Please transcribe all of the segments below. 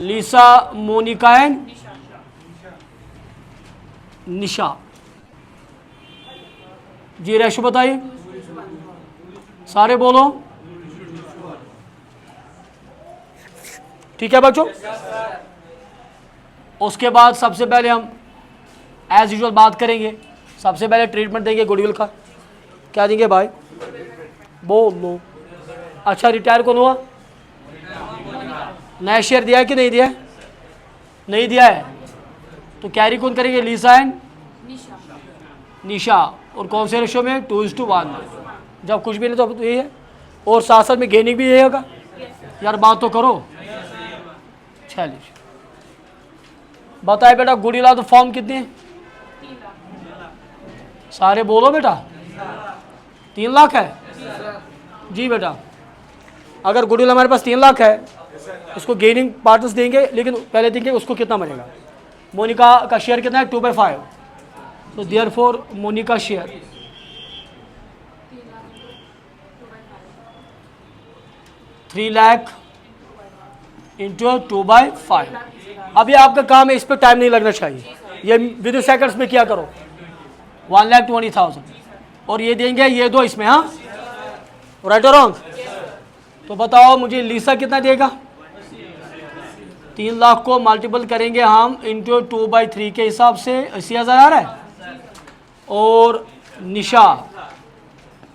लीसा, Monica and Nisha. जी ratio बताइए, सारे बोलो। ठीक है बच्चों। उसके बाद सबसे पहले हम एज यूजुअल बात करेंगे। सबसे पहले ट्रीटमेंट देंगे गुडविल का। क्या देंगे भाई? बोलो। अच्छा, रिटायर कौन हुआ? नया शेयर दिया है कि नहीं दिया है? नहीं दिया है तो कैरी कौन करेंगे? लीसा एंड निशा। और कौन से रेशो में? 2:1 में। जब कुछ भी नहीं तो यही है। और साथ साथ में गेनिंग भी यही होगा। यार बात तो करो। चलिए बताए बेटा, गुडविल तो फॉर्म कितनी है? सारे बोलो बेटा। 3 लाख है जी बेटा। अगर गुडविल हमारे पास 3 लाख है, इसको गेनिंग पार्टनर्स देंगे, लेकिन पहले देंगे उसको कितना बनेगा। मोनिका का शेयर कितना है? 2/5। तो therefore Monika share 3 lakh into 2/5। अभी आपका काम है, इस पर टाइम नहीं लगना चाहिए। ये विद इन सेकंड्स में किया करो। 1,20,000 और ये देंगे ये दो इसमें। हाँ, राइट और रॉन्ग? तो बताओ मुझे लीसा कितना देगा? 3 लाख को मल्टीपल करेंगे हम इंटू 2/3 के हिसाब से 80,000 आ रहा है। और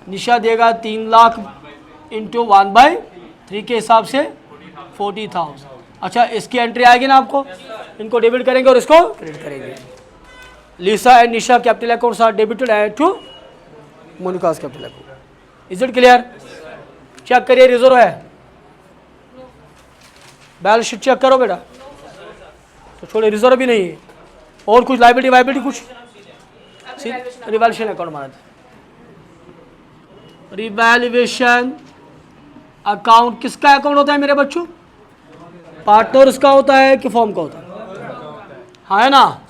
निशा देगा 3 लाख इंटू 1/3 के हिसाब से 40,000। अच्छा, इसकी एंट्री आएगी ना आपको? इनको डेबिट करेंगे और इसको क्रेडिट करेंगे। Lisa and Nisha capital accounts are debited and to Monica's capital account. Is it clear? Check करिए, रिजर्व है। बैलेंस शीट चेक करो बेटा। तो छोड़े, रिजर्व भी नहीं है। और कुछ लाइबिलिटी कुछ? रिवैल्यूएशन अकाउंट माना था। रिवैल्यूएशन अकाउंट किसका अकाउंट होता है मेरे बच्चों? पार्टनर्स का होता है कि फॉर्म का होता है? हाँ है ना?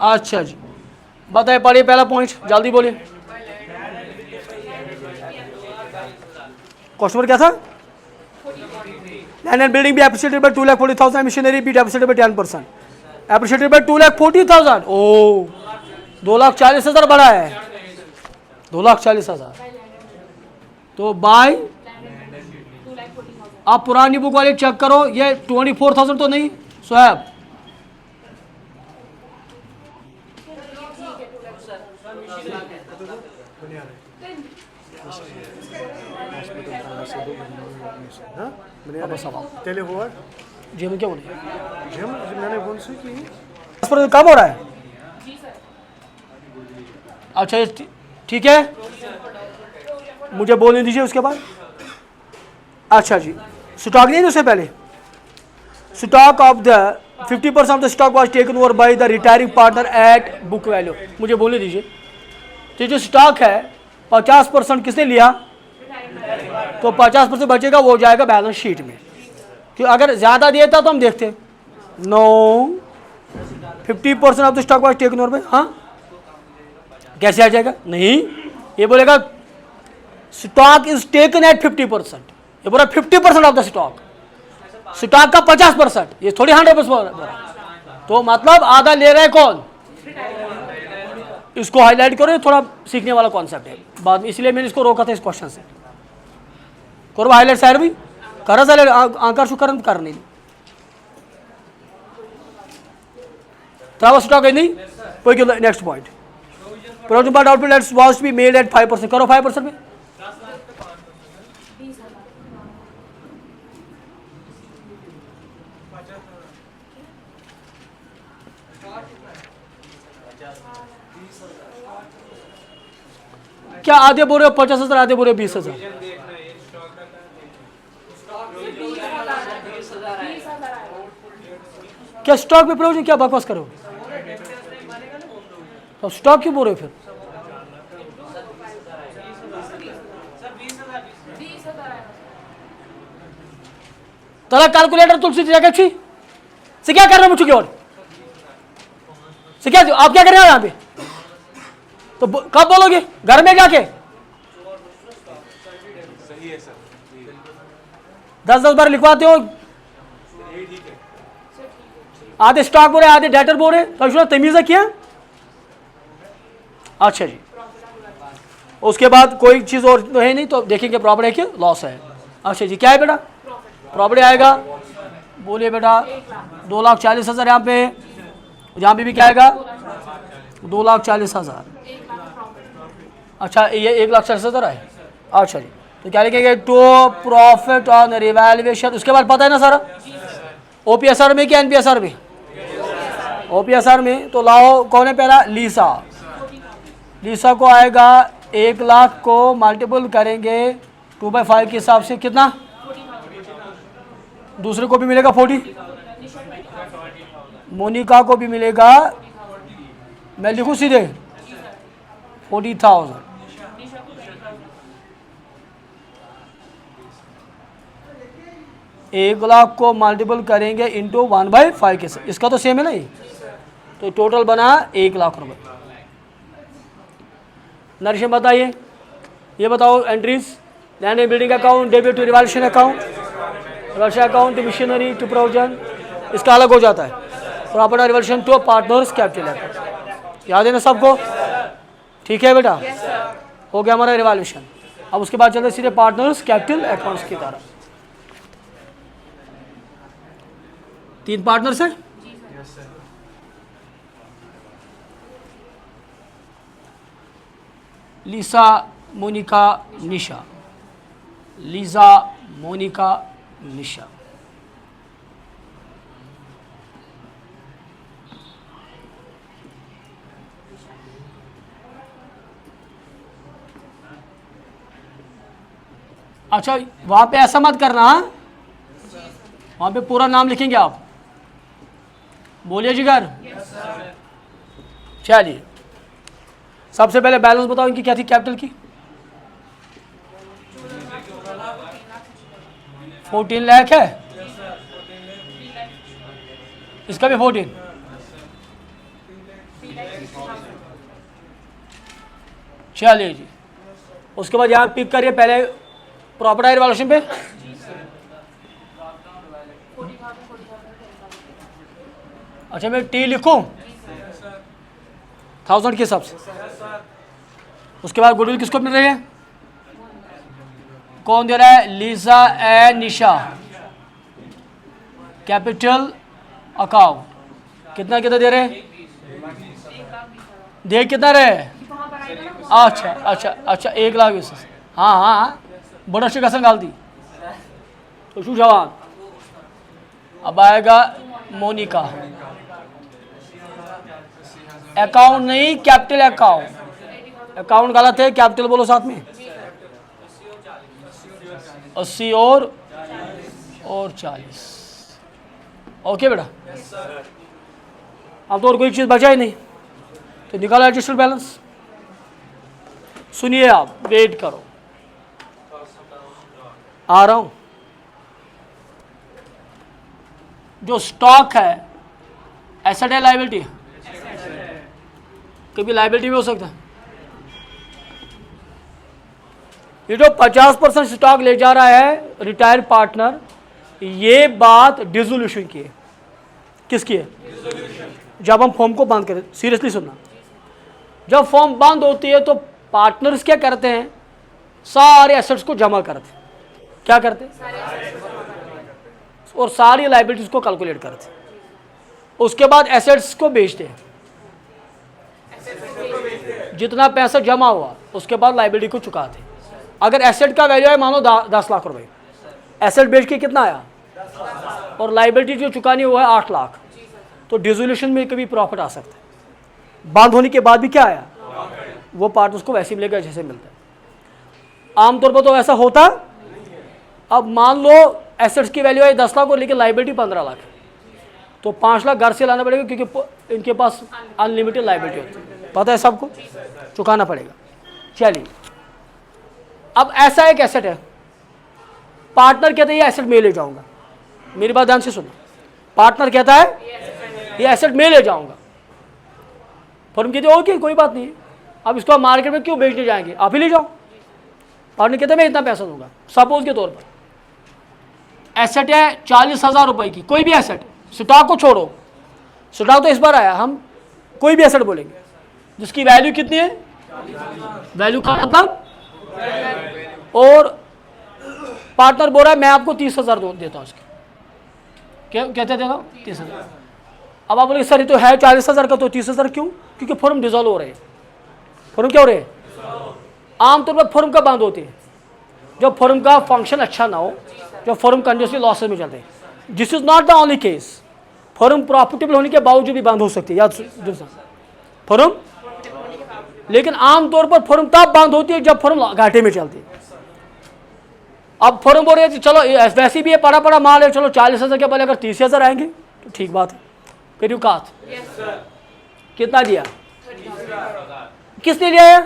अच्छा जी, बताइए, पढ़िए पहला पॉइंट, जल्दी बोलिए। क्वेश्चन क्या था? Land and building be appreciated by 2,40,000, machinery be appreciated by 10%, appreciated by 2,40,000। ओ 2,40,000 बढ़ा है। 2,40,000 तो बाय, आप पुरानी बुक वाले चेक करो, ये 24,000 तो नहीं सोहेब? जी में क्या बोले? कब हो रहा है? अच्छा ठीक है, मुझे बोलने दीजिए उसके बाद। अच्छा जी, स्टॉक नहीं है उससे पहले। Stock of the 50% of the stock was taken over by the retiring partner eight book value. मुझे बोलने दीजिए। तो जो स्टॉक है 50% किसने लिया? तो 50% बचेगा, वो जाएगा बैलेंस शीट में। क्यों? अगर ज्यादा दिया था तो हम देखते। No, 50% of the stock was taken over by. हाँ, कैसे आ जाएगा? नहीं, ये बोलेगा स्टॉक इज टेकन एट 50%। ये बोला 50% ऑफ द स्टॉक का 50%, ये थोड़ी 100%। तो मतलब आधा ले रहा है कौन? इसको हाईलाइट करो, थोड़ा सीखने वाला कॉन्सेप्ट है बाद में, इसलिए मैंने इसको रोका था इस क्वेश्चन से। करो हाईलाइट साइड भी करा चालेल, आंकार शुकरण कर नहीं स्टॉक है नहीं कोई। Next point, provision part output let's was be made at 5%। करो 5% में। क्या आधे बोल रहे हो 50,000, आधे बोल रहे हो 20,000? क्या स्टॉक में प्रोविजन? क्या बकवास करो? तो स्टॉक क्यों बोल रहे हो फिर? तला कैलकुलेटर तुलसी जगह छी से क्या कर रहे हो मुझे? और से क्या आप क्या कर रहे हो यहाँ पे? तो कब बोलोगे? घर में जाके 10-10 बार लिखवाते हो। आधे स्टॉक बोल रहे आधे डेटर बोल रहे, तो तमीज़ किया। अच्छा जी, उसके बाद कोई चीज़ और तो है नहीं, तो देखेंगे प्रॉफिट है कि लॉस है। अच्छा जी, क्या है बेटा प्रॉफिट आएगा, बोलिए बेटा 2,40,000 यहाँ पे, यहाँ पे भी क्या आएगा 2,40,000। अच्छा ये 1,40,000 है। अच्छा जी, तो क्या लिखेंगे टू प्रॉफिट ऑन रिवैल्यूएशन। उसके बाद पता है ना सारा, ओपीएसआर में क्या एनपीएसआर में, ओपीएसआर में। तो लाओ कौन है पहला, लीसा। लीसा को आएगा 1,00,000 को मल्टीपल करेंगे 2/5 के हिसाब से कितना, दूसरे को भी मिलेगा 40, मोनिका को भी मिलेगा, मैं लिखूं सीधे 40,000। एक लाख को मल्टीपल करेंगे इंटू 1/5 के साथ, इसका तो सेम है ना ये, तो टोटल बना 1,00,000 रुपए। नरेशन बताइए, ये बताओ entries, land and building account, debit to revaluation account, revaluation account to machinery to provision, इसका अलग हो जाता है। Property revaluation to partners capital account, याद है ना सबको, ठीक है बेटा, हो गया हमारा रिवॉल्यूशन। अब उसके बाद चलते सीधे पार्टनर्स कैपिटल अकाउंट्स की तरफ। 3 पार्टनर्स है, लीसा, मोनिका, निशा, लीजा, मोनिका, निशा। अच्छा वहां पे ऐसा मत करना, वहां पे पूरा नाम लिखेंगे आप, बोलिए जिगर। चलिए सबसे पहले बैलेंस बताओ इनकी क्या थी कैपिटल की, 14 लाख है, इसका भी 14, चलिए जी। उसके बाद यहाँ पिक करिए पहले प्रॉपर्टी रिवॉल्यूशन पे, अच्छा मैं टी लिखूं 1000 के हिसाब से। उसके बाद गुडविल किसको मिल रही है, कौन दे रहा है, Lisa and Nisha, capital account कितना कितना दे रहे हैं, दे कितना रहे, अच्छा अच्छा अच्छा 1,20,000, हाँ हाँ बड़ा से कसम गाल दी तो शू जवान। अब आएगा मोनिका, अकाउंट नहीं कैपिटल अकाउंट, अकाउंट गलत है, कैपिटल बोलो साथ में, 80 और 40। ओके बेटा, अब तो और कोई चीज़ बचा ही नहीं, तो निकालो एडजस्टेड बैलेंस। सुनिए आप, वेट करो आ रहा हूं। जो स्टॉक है एसेट है लायबिलिटी, कभी लायबिलिटी भी हो सकता है। ये जो 50% स्टॉक ले जा रहा है रिटायर्ड पार्टनर, ये बात डिसोल्यूशन की है, किसकी है, जब हम फॉर्म को बंद करें, सीरियसली सुनना, जब फॉर्म बंद होती है तो पार्टनर्स क्या करते हैं, सारे एसेट्स को जमा करते हैं, क्या करते हैं, और सारी लायबिलिटीज को कैलकुलेट करते हैं, उसके बाद एसेट्स को बेचते हैं, जितना पैसा जमा हुआ उसके बाद लायबिलिटी को चुकाते हैं। अगर एसेट का वैल्यू है मान लो 10 लाख रुपए, एसेट बेच के कितना आया, और लायबिलिटी जो चुकानी हुआ है 8 लाख, तो डिसोल्यूशन में कभी प्रॉफिट आ सकता है। बंद होने के बाद भी क्या आया, वो पार्टनर्स को वैसे मिलेगा जैसे मिलता है। आमतौर पर तो ऐसा होता। अब मान लो एसेट्स की वैल्यू है 10 लाख और लेकिन लायबिलिटी 15 लाख, तो 5 लाख घर से लाना पड़ेगा, क्योंकि इनके पास अनलिमिटेड लायबिलिटी होती है, पता है सबको, चुकाना पड़ेगा। चलिए अब ऐसा एक एसेट है, पार्टनर कहते हैं ये एसेट मैं ले जाऊंगा, मेरी बात ध्यान से सुनो, पार्टनर कहता है ये एसेट मैं ले जाऊंगा, फर्म कहती है ओके कोई बात नहीं है, अब इसको मार्केट में क्यों बेचने जाएंगे, आप ही ले जाओ। पार्टनर कहते हैं मैं इतना पैसा दूंगा। सपोज के तौर पर एसेट है 40,000 रुपए की, कोई भी एसेट स्टॉक को छोड़ो, स्टॉक तो इस बार आया, हम कोई भी एसेट बोलेंगे जिसकी वैल्यू कितनी है, वैल्यू का मतलब, और पार्टनर बोल रहा है मैं आपको 30,000 देता हूँ इसके, क्या कहते देता हूँ 30,000। अब आप बोले सर ये तो है 40,000 का, तो 30,000 क्यों? क्योंकि फॉर्म डिजोल्व हो रहे हैं। फॉर्म क्या हो रहे हैं? आमतौर पर फॉर्म कब बंद होते हैं? जब फॉर्म का फंक्शन अच्छा ना हो, जब फॉर्म कंटिन्यूसली लॉसेस में चलते हैं। This is not the only case, form profitable होने के बावजूद भी बंद हो सकती है, याद फॉर्म, लेकिन आमतौर पर फॉर्म तब बंद होती है जब फॉर्म घाटे में चलती है। अब फॉर्म बोल रहे हैं चलो वैसे भी ये पड़ा पड़ा माल है, चलो 40,000 के बदले अगर 30,000 आएंगे तो ठीक बात है। करियो कात कितना दिया, किसने लिया है?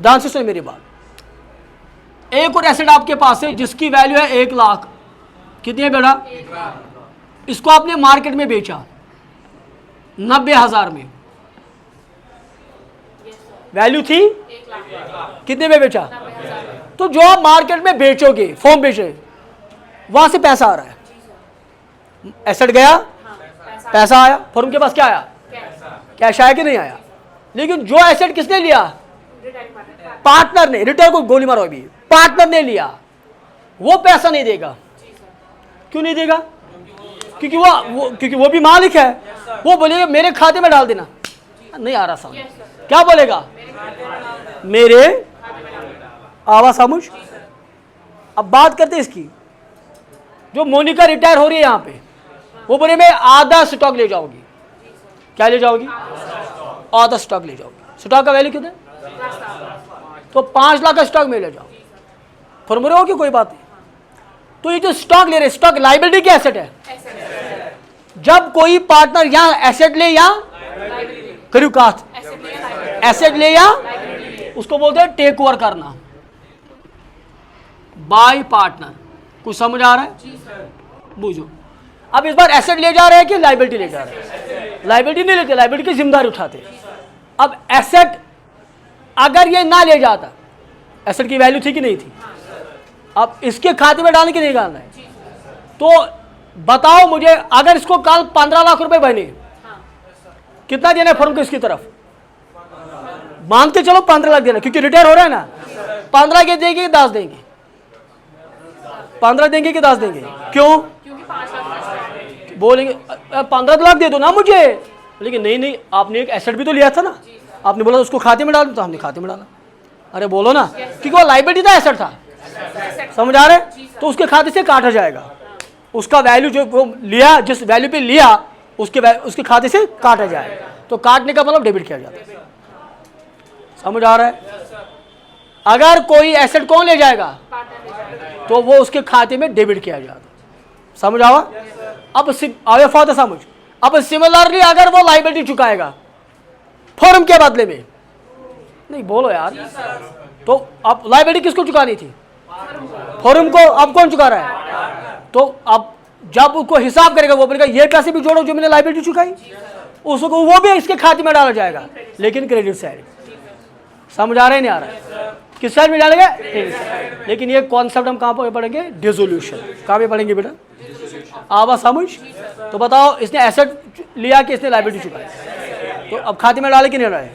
ध्यान से सुनिए मेरी बात। एक और एसेट आपके पास है जिसकी वैल्यू है 1 लाख, कितनी है बेटा? इसको आपने मार्केट में बेचा 90,000 में, वैल्यू थी कितने में बेचा? तो जो आप मार्केट में बेचोगे, फॉर्म बेच रहे, वहां से पैसा आ रहा है, एसेट गया, पैसा आया, फॉर्म के पास क्या आया? कैश आया कि नहीं आया? लेकिन जो एसेट किसने लिया? पार्टनर ने। रिटेल को गोली मारो, अभी पार्टनर ने लिया, वो पैसा नहीं देगा। क्यों नहीं देगा? क्योंकि वो भी मालिक है। वो बोलेगा मेरे खाते में डाल देना, नहीं आ रहा समझ, क्या बोलेगा? मेरे आवाज समझ। अब बात करते हैं इसकी, जो मोनिका रिटायर हो रही है यहां पे, वो बोले मैं आधा स्टॉक ले जाऊंगी। क्या ले जाओगी? आधा स्टॉक ले जाओगी। स्टॉक का वैल्यू कितना? तो 5 लाख का स्टॉक में ले जाओ, फॉर्मूले हो कि कोई बात नहीं। तो ये जो स्टॉक ले रहे, स्टॉक लाइबिलिटी की एसेट है। जब कोई पार्टनर यहां एसेट ले या करियो कात, एसेट ले या उसको बोलते हैं टेक ओवर करना बाय पार्टनर। कुछ समझ आ रहा है? बुझो। अब इस बार एसेट ले जा रहे हैं कि लाइबिलिटी ले जा रहे हैं? लाइबिलिटी नहीं लेते, लाइबिलिटी की जिम्मेदारी उठाते। अब एसेट अगर ये ना ले जाता, एसेट की वैल्यू थी कि नहीं थी, अब इसके खाते में डालने की नहीं डालना है। तो बताओ मुझे, अगर इसको कल 15 लाख रुपए बने, कितना देना है फर्म को इसकी तरफ? मान के चलो 15 लाख देना, क्योंकि रिटायर हो रहा है ना। 15 के देंगे कि 10 देंगे? 15 देंगे कि 10 देंगे? क्यों? बोलेंगे 15 लाख दे दो ना मुझे, लेकिन नहीं, आपने एक एसेट भी तो लिया था ना, आपने बोला उसको खाते में डाल दो, तो हमने खाते में डाला। अरे बोलो ना, क्योंकि वो लाइबिलिटी था, एसेट था। समझ आ रहे? तो उसके खाते से काटा जाएगा, उसका वैल्यू जो वो लिया, जिस वैल्यू पे लिया, उसके खाते से काटा जाएगा। तो काटने का मतलब डेबिट किया जाता है। समझ आ रहा है? अगर कोई एसेट कौन ले जाएगा, तो वो उसके खाते में डेबिट किया जाता है। समझ आवा? अब आवे फादर समझ। अब सिमिलरली अगर वो लाइबिलिटी चुकाएगा फॉर्म के बदले में, नहीं बोलो यार, तो अब लाइबिलिटी किसको चुकानी थी? फॉर्म को। अब कौन चुका रहा है? तो अब जब उसको हिसाब करेगा, वो बोलेगा ये पैसे भी जोड़ो जो मैंने लाइबिलिटी चुकाई, उसको वो भी इसके खाते में डाला जाएगा, लेकिन क्रेडिट साइड। समझ आ रहा है नहीं आ रहा है? किस साइड में डालेंगे? Credit side. लेकिन ये कॉन्सेप्ट हम कहाँ पर पढ़ेंगे? डिसोल्यूशन। कहाँ पे पढ़ेंगे बेटा? आवाज समझ। तो बताओ, इसने एसेट लिया कि इसने लाइबिलिटी चुकाई? तो अब खाते में डाले कि नहीं डाले?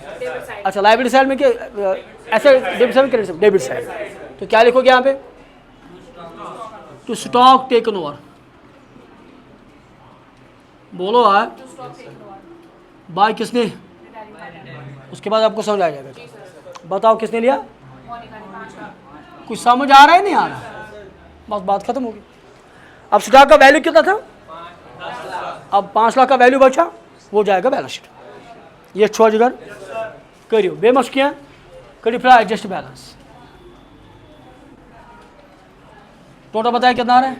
अच्छा, लाइबिलिटी साइड में क्या asset? Debit side, credit side, debit side. तो क्या लिखोगे यहाँ पे? To stock taken over. बोलो यार, बाय किसने? उसके बाद आपको समझ आ जाएगा। बताओ किसने लिया? कुछ समझ आ रहा है नहीं आ रहा? बस बात खत्म होगी। अब स्टॉक का वैल्यू कितना था? अब 5 लाख का वैल्यू बचा, वो जाएगा बैलेंस शीट। ये छोड़ जगह करियो बेमस किया, करियो फिर एडजस्ट बैलेंस। टोटल बताया कितना आ रहा है?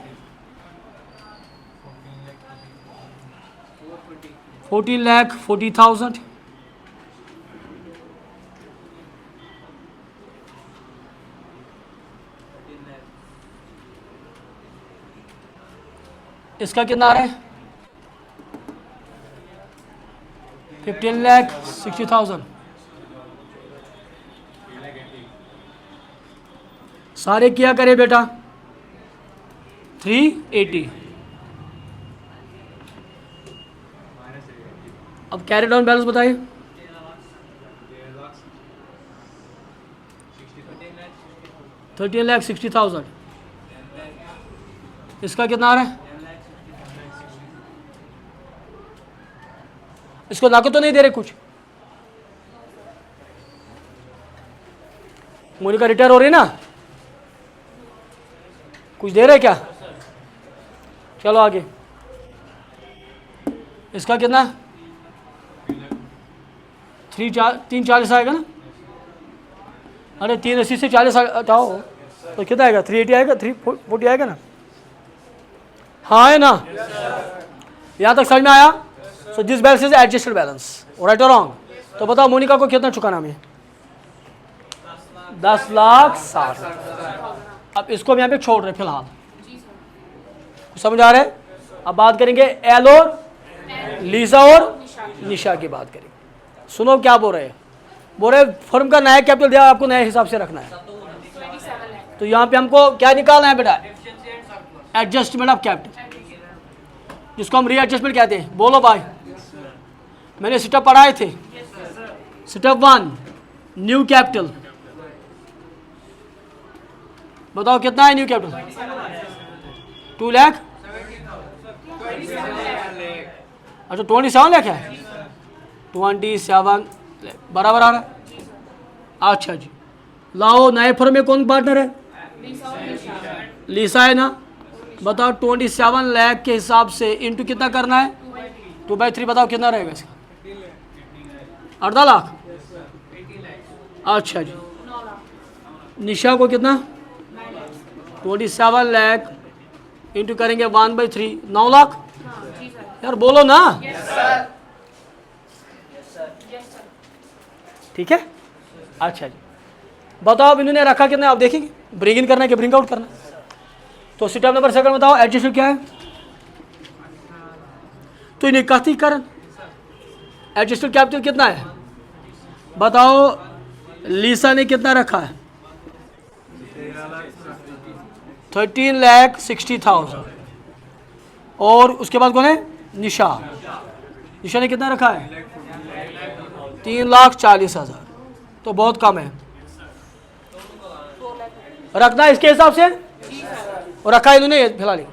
14,40,000। इसका कितना आ रहा है? 15,60,000। सारे किया करे बेटा 380। अब कैरी डाउन बैलेंस बताइए। $13,60,000। इसका कितना आ रहा है? इसको लाके तो नहीं दे रहे कुछ? मोनिका रिटायर हो रही है ना, कुछ दे रहे क्या? चलो आगे। इसका कितना? 340 आएगा ना? अरे 380 से 40 हटाओ तो कितना आएगा? 380 आएगा, 340 आएगा ना? हाँ है ना? यहाँ तक समझ में आया? So this balance is adjusted balance, right और रॉन्ग? तो बताओ मोनिका को कितना चुकाना हमें? 10,60,000। अब इसको हम यहाँ पे छोड़ रहे फिलहाल, समझ आ रहा है? अब बात करेंगे एल और लीसा और निशा की बात करेंगे। सुनो क्या बोल रहे हैं। बोल रहे फर्म का नया कैपिटल दिया, आपको नए हिसाब से रखना है। तो यहाँ पे हमको क्या निकालना है बेटा? एडजस्टमेंट ऑफ कैपिटल, जिसको हम रीएडजस्टमेंट कहते हैं। बोलो भाई, मैंने स्टेप पढ़ाए थे। स्टेप 1 न्यू कैपिटल, बताओ कितना है न्यू कैपिटल? 2 लाख। अच्छा 27 लाख है, 27 बराबर आ रहा है। अच्छा जी, लाओ नए फर्म में कौन पार्टनर है? लीसा है ना? बताओ 27 लाख के हिसाब से इंटू कितना करना है? 2/3। बताओ कितना रहेगा इसका? 18 लाख। अच्छा जी, निशा को कितना? 27 लाख इंटू करेंगे 1/3, 9 लाख। यार बोलो ना। ठीक है। अच्छा जी, बताओ अब इन्होंने रखा कितना? आप देखेंगे ब्रिंग इन करना है कि ब्रिंग आउट करना है। तो स्टेप नंबर 2 बताओ एडजस्टमेंट क्या है? तो निकातीकरण, एडजस्टेड कैपिटल कितना है? बताओ लीसा ने कितना रखा है? 13,60,000। और उसके बाद कौन है? निशा। निशा ने कितना रखा है? 3,40,000। तो बहुत कम है, रखना है इसके हिसाब से। और रखा है इन्होंने फिलहाल।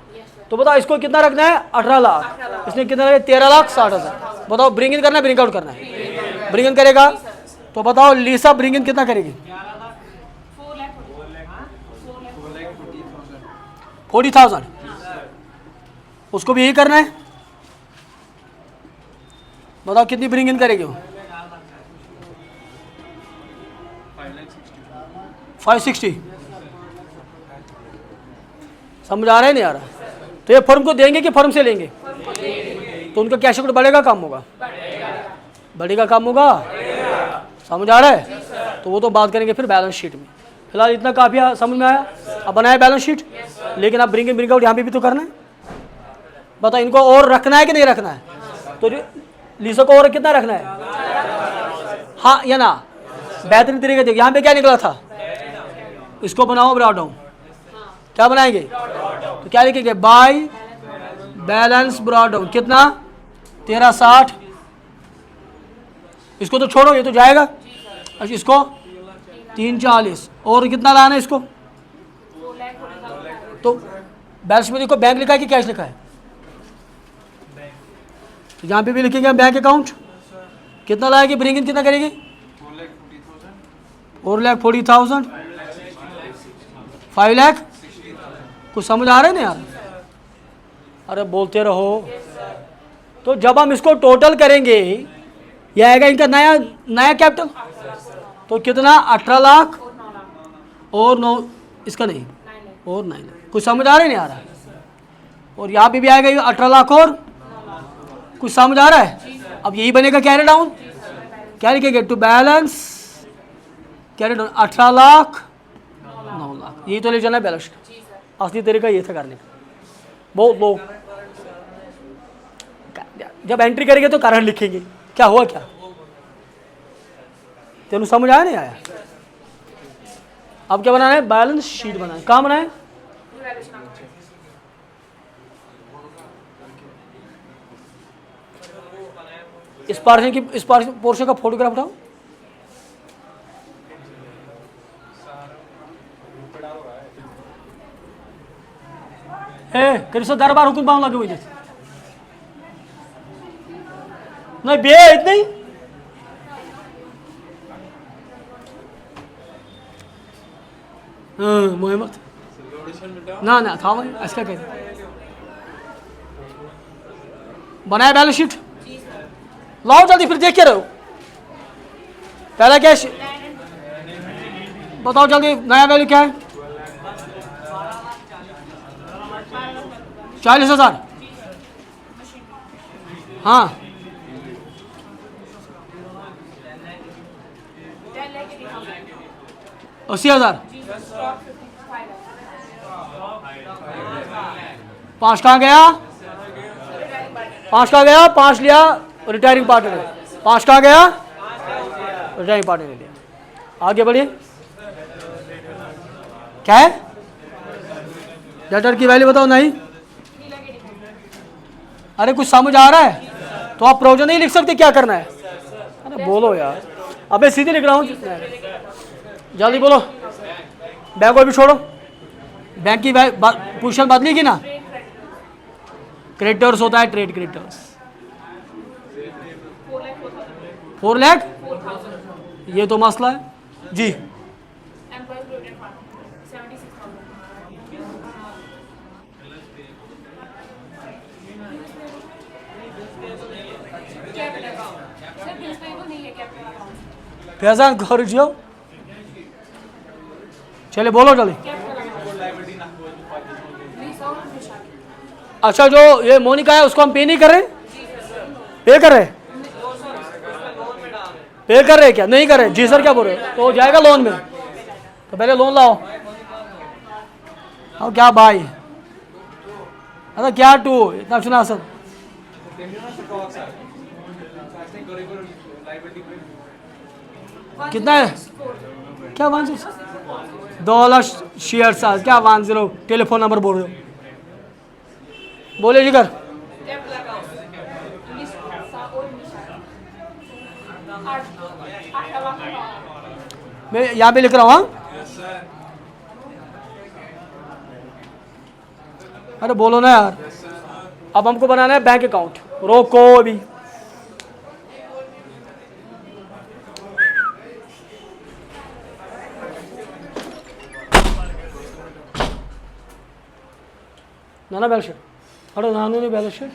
तो बताओ इसको कितना रखना है? 18 लाख। इसने कितना रखा? 13,60,000। बताओ ब्रिंग इन करना है ब्रिंग आउट करना है? ब्रिंग इन करेगा। तो बताओ लीसा ब्रिंग इन कितना करेगी? 40,000। उसको भी यही करना है। बताओ कितनी ब्रिंग इन करेगी वो? 560। समझ आ रहा है नहीं आ रहा? तो ये फर्म को देंगे कि फर्म से लेंगे? तो उनका कैश आउट बढ़ेगा कम होगा? बढ़ेगा कम होगा? समझ आ रहा है? तो वो तो बात करेंगे फिर बैलेंस शीट में। फिलहाल इतना काफी समझ में आया? अब बनाया बैलेंस शीट, लेकिन अब ब्रिंग इन ब्रिंग आउट यहाँ पे भी तो करना है। बताओ इनको और रखना है कि नहीं रखना है? तो लीसा को और कितना रखना है? हाँ या ना? बेहतरीन तरीके से। यहाँ पे क्या निकला था? इसको बनाओ ब्रॉड डाउन। क्या बनाएंगे? तो क्या लिखेंगे? By balance brought down. कितना? 1360। इसको तो छोड़ो, ये तो जाएगा। अच्छा इसको 340। और कितना लाना है इसको? तो बैलेंस में देखो बैंक लिखा है कि कैश लिखा है? तो यहाँ पे भी लिखेंगे बैंक अकाउंट। कितना लाएगी? ब्रिंग इन कितना करेगी? 4,40,000। 5 लाख। कुछ समझ आ रहा है ना यार? अरे बोलते रहो। तो जब हम इसको टोटल करेंगे, यह आएगा इनका नया कैपिटल। तो कितना? 18 लाख और 9, इसका नहीं, और 9 लाख। कुछ समझ आ रहा है नहीं आ रहा? और यहाँ पे भी आएगा ये 18 लाख और कुछ समझ आ रहा है? अब यही बनेगा कैरी डाउन। क्या लिखेंगे? To balance carry down 18 lakh 9 lakh. यही तो ले जाना है बैलेंस शीट। असली तरीका ये था करने का। बहुत लोग जब एंट्री करेंगे तो कारण लिखेंगे क्या हुआ क्या। तेनू समझ आया नहीं आया? अब क्या बनाना है? बैलेंस शीट बनाना है। कहाँ बनाए? इस पोर्शन का फोटोग्राफ उठाओ। करिसो दरबार हुकुम पाऊँ लगे वही नहीं बे इतनी मोहम्मद ना ना था वही ऐसा क्या बनाया बैलेंस शीट लाओ जल्दी फिर देख के रहो पहला क्या बताओ जल्दी नया वैल्यू क्या है 40,000 हाँ 80,000 5 कहाँ गया 5 कहाँ गया 5 लिया रिटायरिंग पार्टनर 5 कहाँ गया रिटायरिंग पार्टनर ने लिया आगे बढ़िए क्या है डेटर की वैल्यू बताओ नहीं अरे कुछ समझ आ रहा है तो आप प्रोविजन नहीं लिख सकते क्या करना है अरे बोलो यार अबे सीधे लिख रहा हूँ जल्दी बोलो बैंक को भी छोड़ो बैंक की पोजीशन बदलेगी ना क्रेडिटर्स होता है ट्रेड क्रेडिटर्स 4 लाख ये तो मसला है जी फैजान खरीजियो चले बोलो जल्दी अच्छा जो ये मोनिका है उसको हम पे नहीं कर रहे पे कर रहे पे कर रहे क्या नहीं कर रहे जी सर क्या बोल रहे तो हो जाएगा लोन में तो पहले लोन लाओ और क्या भाई अरे क्या टू इतना सुना सर कितना है क्या 10 $2 शेयर साल क्या 10 टेलीफोन नंबर बोल रहे हो बोले जिगर मैं यहाँ पे लिख रहा हूँ हाँ अरे बोलो ना यार अब हमको बनाना है बैंक अकाउंट रोको अभी नाना बैलेंस शीट अरे नानू ने बैलेंस शीट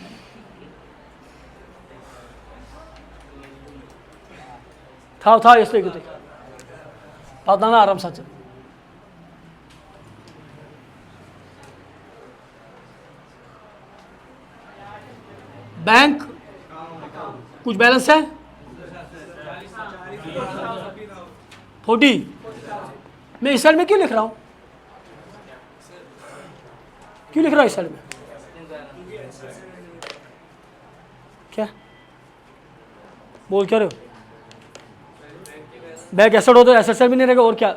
था इसलिए कितने पता ना आराम से बैंक कुछ बैलेंस है 40 मैं इस साइड में क्यों लिख रहा हूँ क्यों लिख रहा है इस साइड में क्या बोल क्या रहे हो बैंक एसेट हो तो एसेट भी नहीं रहेगा और क्या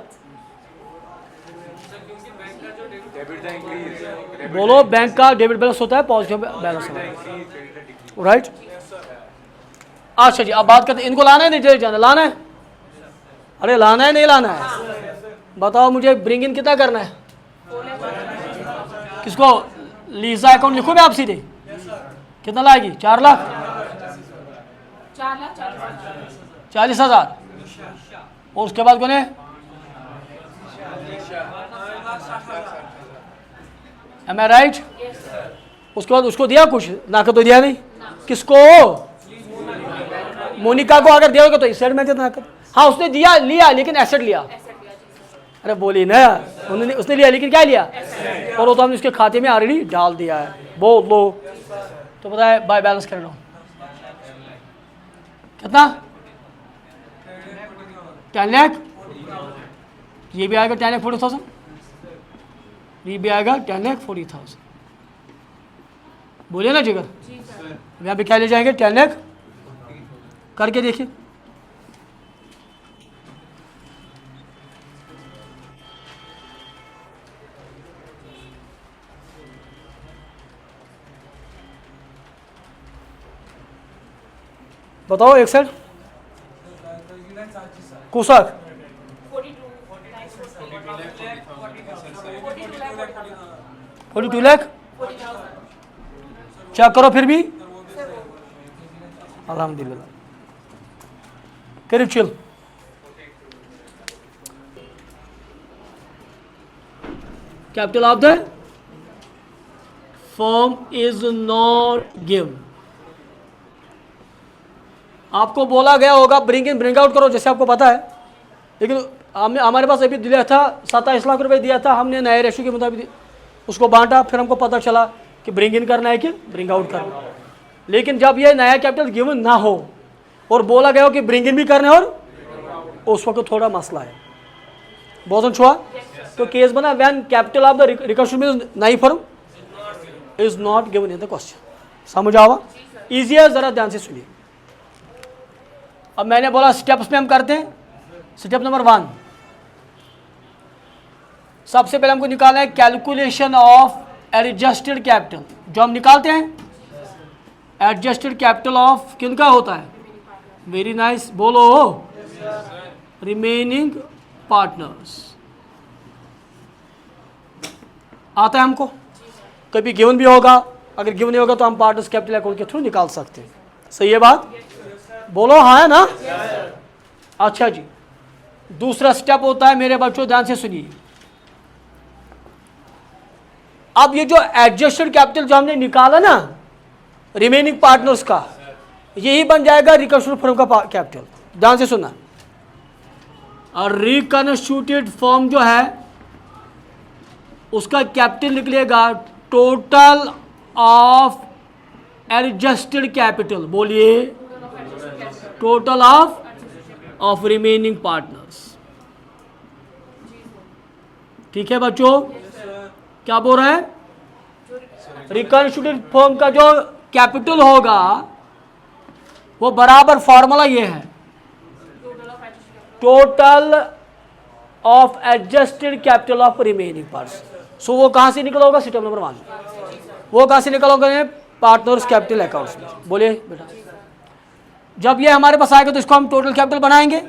बोलो बैंक का डेबिट बैलेंस होता है पॉजिटिव बैलेंस होता है राइट अच्छा जी अब बात करते हैं इनको लाना है नहीं जाना लाना है अरे लाना है नहीं लाना है बताओ मुझे ब्रिंग इन कितना करना है किसको लीजा अकाउंट लिखो मैं आप सीधे कितना लाएगी 4 लाख 40,000 और उसके बाद कौन है एम आई राइट उसके बाद उसको दिया कुछ ना तो दिया नहीं किसको मोनिका को अगर दिया होगा तो इस साइड में ना हाँ उसने दिया लिया लेकिन एसेट लिया अरे बोली ना उन्होंने उसने लिया लेकिन क्या लिया और वो तो हमने उसके खाते में ऑलरेडी डाल दिया है बोल लो तो पता है बाय बैलेंस कर लो कितना 10 लाख ये भी आएगा 10,40,000 ये भी आएगा 10,40,000 बोलिए ना जिगर यहाँ पे क्या ले जाएंगे 10 लाख करके देखिए बताओ एक सेकंड। कुशक 42 लाख चेक करो फिर भी अल्हम्दुलिल्लाह करीब chill. Capital of the firm is not given. आपको बोला गया होगा ब्रिंग इन ब्रिंग आउट करो, जैसे आपको पता है, लेकिन हमारे पास अभी दिया था 27 लाख रुपए दिया था, हमने नए रेशो के मुताबिक उसको बांटा, फिर हमको पता चला कि ब्रिंग इन करना है कि ब्रिंग आउट करना है। लेकिन जब ये नया कैपिटल गिवन ना हो और बोला गया हो कि ब्रिंग इन भी करना है, और उस वक्त थोड़ा मसला है, बहुत छुआ तो केस बना when capital of the reconstruction नई firm is not given in the question. समझ आवा? इजी है, जरा ध्यान से सुनिए। अब मैंने बोला स्टेप्स में हम करते हैं। स्टेप नंबर 1, सबसे पहले हमको निकालना है कैलकुलेशन ऑफ एडजस्टेड कैपिटल। जो हम निकालते हैं एडजस्टेड कैपिटल ऑफ किनका होता है? वेरी नाइस, बोलो रिमेनिंग पार्टनर्स। आता है हमको, कभी गिवन भी होगा, अगर गिवन नहीं होगा तो हम पार्टनर्स कैपिटल अकाउंट के थ्रू निकाल सकते हैं। सही है बात? बोलो हाँ है ना? अच्छा जी, दूसरा स्टेप होता है, मेरे बच्चों ध्यान से सुनिए। अब ये जो एडजस्टेड कैपिटल जो हमने निकाला ना रिमेनिंग पार्टनर्स का, यही बन जाएगा रिकंस्ट्रक्टेड फर्म का कैपिटल। ध्यान से सुनना, और रिकंस्टिट्यूटेड फर्म जो है उसका कैपिटल निकलेगा टोटल ऑफ एडजस्टेड कैपिटल। बोलिए टोटल ऑफ रिमेनिंग पार्टनर्स। ठीक है बच्चों? क्या बोल रहा है? रिकंस्टिट्यूटेड फर्म का जो कैपिटल होगा वो बराबर फॉर्मूला ये है, total of adjusted capital of remaining parts. So वो कहां से निकला होगा? स्टेप नंबर 1, वो कहां से निकला होगा? पार्टनर्स कैपिटल अकाउंट्स में। बोलिए बेटा, जब ये हमारे पास आएगा तो इसको हम टोटल कैपिटल बनाएंगे,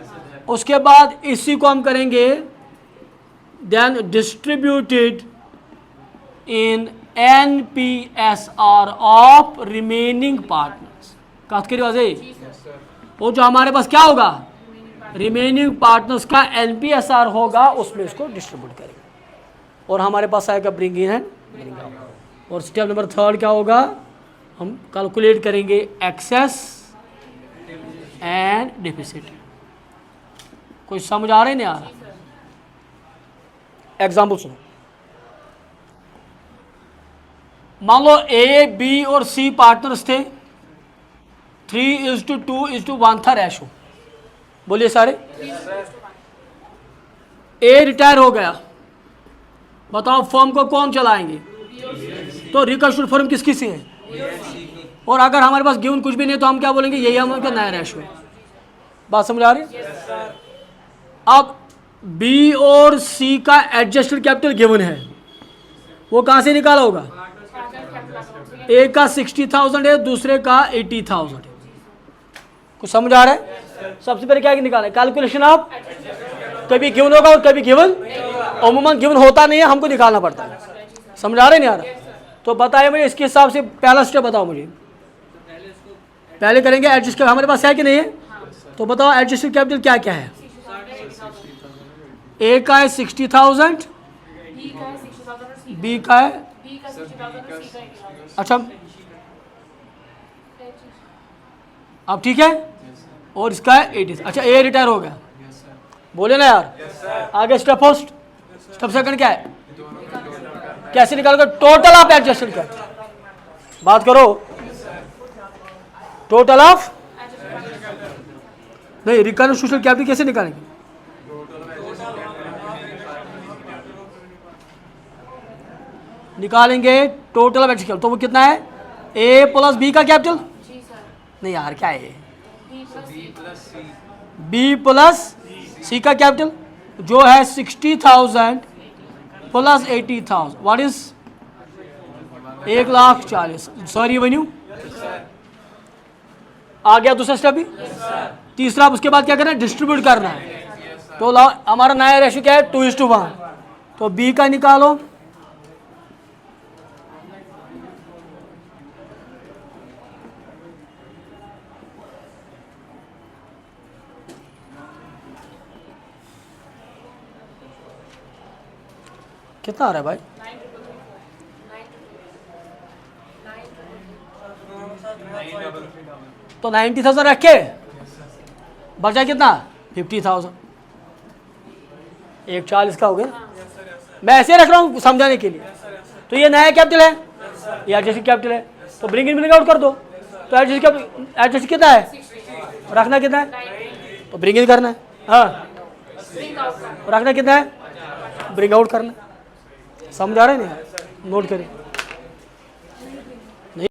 उसके बाद इसी को हम करेंगे then distributed in NPSR of remaining partners. बात करिए वाजे, वो जो हमारे पास क्या होगा रिमेनिंग पार्टनर्स का NPSR होगा, उसमें इसको डिस्ट्रीब्यूट करेंगे और हमारे पास आएगा bring in and bring out. और स्टेप नंबर 3 क्या होगा? हम कैलकुलेट करेंगे एक्सेस एंड डिफिसिट। कोई समझ आ रहा है नहीं आ रहा? एग्जाम्पल सुनो, मान लो ए बी और सी पार्टनर्स थे, 3:2:1 था रेशो। बोलिए सारे। ए रिटायर हो गया, बताओ फर्म को कौन चलाएंगे? तो रिकंस्ट्रक्टेड फर्म किसकी सी है? और अगर हमारे पास गिवन कुछ भी नहीं तो हम क्या बोलेंगे? यही हमारा नया रेशो है। बात समझ आ रही? अब बी और सी का एडजस्टेड कैपिटल गिवन है, वो कहां से निकाला होगा? एक का 60,000 है, दूसरे का 80,000 है। कुछ समझ आ रहा है? सबसे पहले क्या निकाला है? कैलकुलेशन ऑफ, कभी गिवन होगा और कभी गिवन, अमूमन गिवन होता नहीं है, हमको निकालना पड़ता है। समझ आ रहा है नहीं आ रहा? तो बताइए मुझे इसके हिसाब से पहला स्टेप बताओ मुझे। पहले करेंगे एडजस्ट, हमारे पास है कि नहीं है? तो बताओ एडजस्टेड कैपिटल क्या क्या है? ए का है 60,000, बी का है, अच्छा अब ठीक है, और इसका है 80। अच्छा ए रिटायर हो गया, बोले ना यार। आगे स्टेप फर्स्ट, स्टेप सेकंड क्या है? कैसे निकालोगे? Total of adjusted capital. बात करो, टोटल ऑफ नहीं, रिकंस्ट्रक्टेड कैपिटल कैसे निकालेंगे? निकालेंगे टोटल ऑफ एडजस्टेड कैपिटल, तो वो कितना है? ए प्लस बी का कैपिटल। नहीं यार क्या है? बी प्लस सी का कैपिटल जो है 60,000 प्लस 80,000, व्हाट इज 1,40,000। सॉरी वन्यू आ गया दूसरा स्टेप भी। तीसरा उसके बाद क्या करना है, डिस्ट्रीब्यूट करना है। तो हमारा नया रेशियो क्या है, 2:1। तो बी का निकालो, कितना आ रहा है भाई? तो 90,000 रखे, बचा कितना, 50,000। 140 का हो गया। मैं ऐसे रख रहा हूँ समझाने के लिए। तो ये नया कैपिटल है, ये एडजस्टेड कैपिटल है, तो ब्रिंग इन ब्रिंग आउट कर दो। तो एडजस्ट कितना है, रखना कितना है, तो ब्रिंग इन करना है। हाँ, रखना कितना है, ब्रिंग आउट करना है। समझ आ रहा है नहीं, नोट करें।